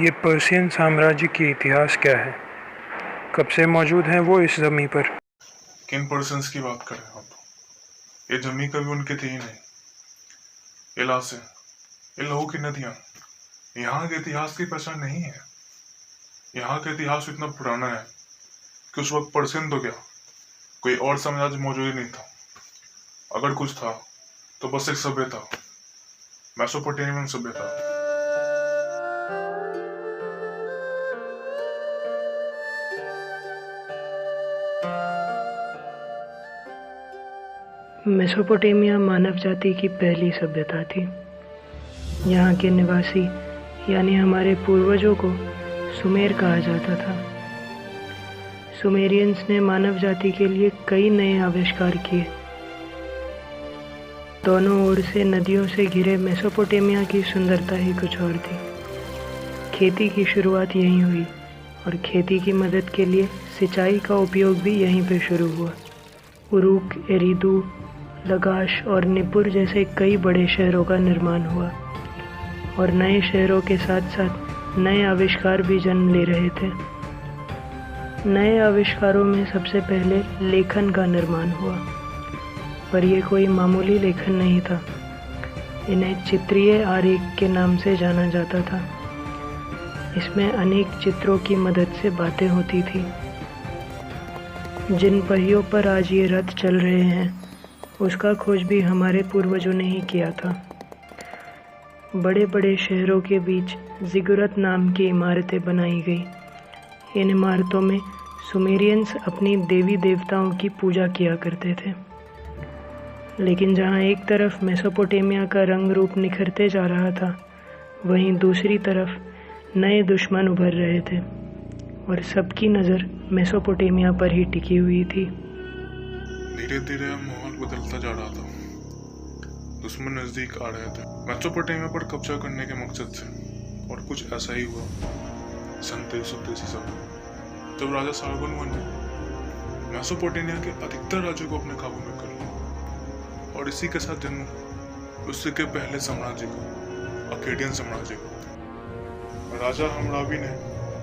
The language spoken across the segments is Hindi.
ये पर्शियन साम्राज्य की इतिहास क्या है? कब से मौजूद हैं वो इस ज़मीं पर? किन पर्सन्स की बात कर रहे हैं आप? ये जमी कभी उनके थे ही नहीं। ये लाशें, ये लहू की नदियां, यहाँ के इतिहास की पहचान नहीं है। यहाँ का इतिहास इतना पुराना है कि उस वक्त पर्शियन तो क्या, कोई और साम्राज्य मौजूद ही नहीं था। अगर कुछ था तो बस एक सभ्यता, मेसोपोटामियन सभ्यता। मेसोपोटामिया मानव जाति की पहली सभ्यता थी। यहाँ के निवासी यानी हमारे पूर्वजों को सुमेर कहा जाता था। सुमेरियंस ने मानव जाति के लिए कई नए आविष्कार किए। दोनों ओर से नदियों से घिरे मेसोपोटामिया की सुंदरता ही कुछ और थी। खेती की शुरुआत यहीं हुई और खेती की मदद के लिए सिंचाई का उपयोग भी यहीं पर शुरू हुआ। उरूक, एरिदू, लगाश और निपुर जैसे कई बड़े शहरों का निर्माण हुआ और नए शहरों के साथ साथ नए आविष्कार भी जन्म ले रहे थे। नए आविष्कारों में सबसे पहले लेखन का निर्माण हुआ, पर यह कोई मामूली लेखन नहीं था। इन्हें चित्रीय आरेख के नाम से जाना जाता था। इसमें अनेक चित्रों की मदद से बातें होती थी। जिन पहियों पर आज ये रथ चल रहे हैं उसका खोज भी हमारे पूर्वजों ने ही किया था। बड़े बड़े शहरों के बीच जिगुरत नाम की इमारतें बनाई गई। इन इमारतों में सुमेरियंस अपनी देवी देवताओं की पूजा किया करते थे। लेकिन जहाँ एक तरफ मेसोपोटामिया का रंग रूप निखरते जा रहा था, वहीं दूसरी तरफ नए दुश्मन उभर रहे थे और सबकी नज़र मेसोपोटामिया पर ही टिकी हुई थी। धीरे धीरे माहौल बदलता जा रहा था। दुश्मन नजदीक आ रहे थे मेसोपोटामिया पर कब्जा करने के मकसद से, और कुछ ऐसा ही हुआ सन 1333 ईसा में, जब राजा सार्गोन ने मेसोपोटामिया के अधिकतर राज्यों को अपने काबू में कर लिया। और इसी के साथ जन्म उससे के पहले साम्राज्य को, अकेडियन साम्राज्य को। राजा हमराबी ने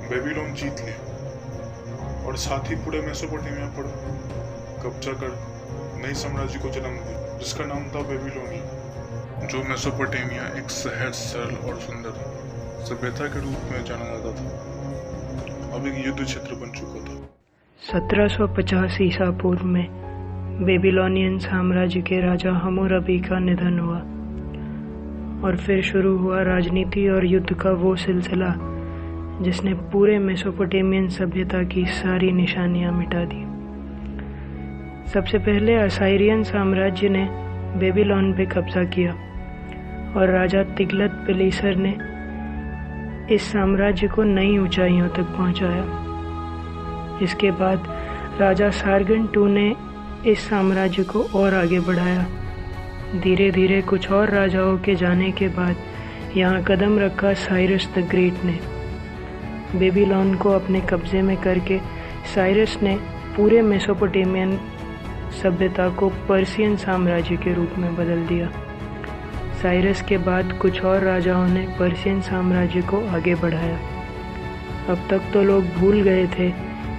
बेबीलोन जीत लिया और साथ ही पूरे मेसोपोटामिया पर कब्जा कर नई साम्राज्य को जन्म दिया, जिसका नाम था बेबीलोनिया, जो मेसोपोटामिया एक सहज, सरल और सुंदर सभ्यता के रूप में जाना जाता था। अब एक युद्ध क्षेत्र बन चुका था। 1750 ईसा पूर्व में बेबीलोनियन साम्राज्य के राजा हमूरबी का निधन हुआ और फिर शुरू हुआ राजनीति और युद्ध का वो सिलसिला जिसने पूरे मेसोपोटामियन सभ्यता की सारी निशानियां मिटा दी। सबसे पहले असाइरियन साम्राज्य ने बेबीलोन पे कब्जा किया और राजा तिग्लत पिलेसर ने इस साम्राज्य को नई ऊंचाइयों तक पहुंचाया। इसके बाद राजा सार्गन II ने इस साम्राज्य को और आगे बढ़ाया। धीरे धीरे कुछ और राजाओं के जाने के बाद यहाँ कदम रखा साइरस द ग्रेट ने। बेबीलोन को अपने कब्जे में करके साइरस ने पूरे मेसोपोटामियन सभ्यता को पर्शियन साम्राज्य के रूप में बदल दिया। साइरस के बाद कुछ और राजाओं ने पर्शियन साम्राज्य को आगे बढ़ाया। अब तक तो लोग भूल गए थे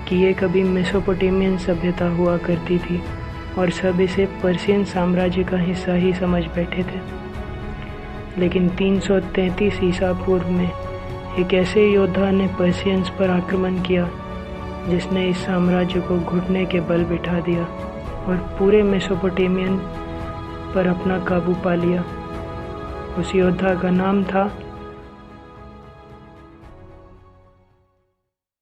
कि ये कभी मेसोपोटामियन सभ्यता हुआ करती थी और सब इसे पर्शियन साम्राज्य का हिस्सा ही समझ बैठे थे। लेकिन 333 ईसा पूर्व में एक ऐसे योद्धा ने पर्शियंस पर आक्रमण किया जिसने इस साम्राज्य को घुटने के बल बिठा दिया और पूरे मेसोपोटामियन पर अपना काबू पा लिया। उस योद्धा का नाम था